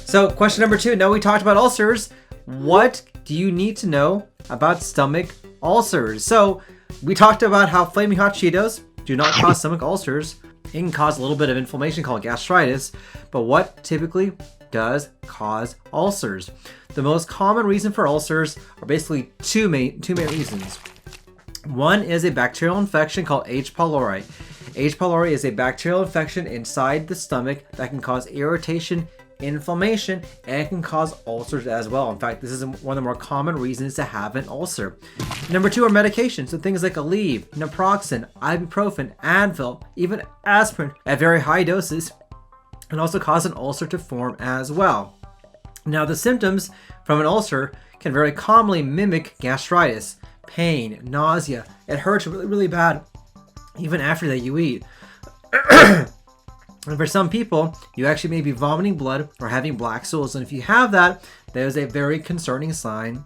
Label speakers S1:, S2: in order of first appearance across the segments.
S1: So question number 2, now we talked about ulcers. What do you need to know about stomach ulcers? So we talked about how flaming hot Cheetos do not cause stomach ulcers. It can cause a little bit of inflammation called gastritis, but what typically does cause ulcers? The most common reason for ulcers are basically two main reasons. One is a bacterial infection called H. pylori. H. pylori is a bacterial infection inside the stomach that can cause irritation, inflammation, and can cause ulcers as well. In fact, this is one of the more common reasons to have an ulcer. Number 2 are medications, so things like Aleve, naproxen, ibuprofen, Advil, even aspirin at very high doses can also cause an ulcer to form as well. Now, the symptoms from an ulcer can very commonly mimic gastritis, pain, nausea. It hurts really, really bad even after that you eat. And for some people, you actually may be vomiting blood or having black stools. And if you have that, that is a very concerning sign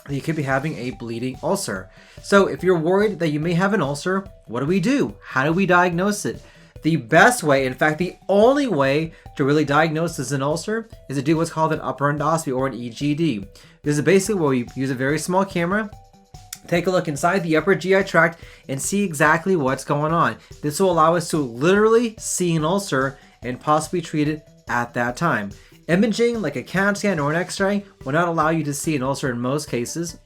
S1: that you could be having a bleeding ulcer. So if you're worried that you may have an ulcer, what do? How do we diagnose it? The best way, in fact, the only way to really diagnose as an ulcer is to do what's called an upper endoscopy or an EGD. This is basically where we use a very small camera, take a look inside the upper GI tract and see exactly what's going on. This will allow us to literally see an ulcer and possibly treat it at that time. Imaging like a CAT scan or an X-ray will not allow you to see an ulcer in most cases.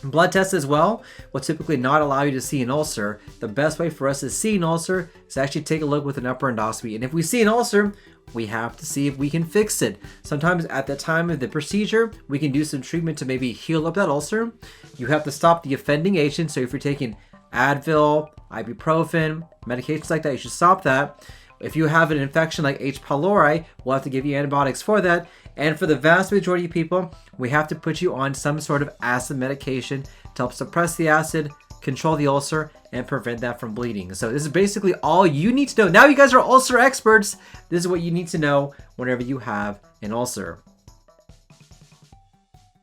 S1: Blood tests as well will typically not allow you to see an ulcer. The best way for us to see an ulcer is to actually take a look with an upper endoscopy. And if we see an ulcer, we have to see if we can fix it. Sometimes at the time of the procedure, we can do some treatment to maybe heal up that ulcer. You have to stop the offending agent. So if you're taking Advil, ibuprofen, medications like that, you should stop that. If you have an infection like H. pylori, we'll have to give you antibiotics for that. And for the vast majority of people, we have to put you on some sort of acid medication to help suppress the acid, control the ulcer, and prevent that from bleeding. So this is basically all you need to know. Now you guys are ulcer experts. This is what you need to know whenever you have an ulcer.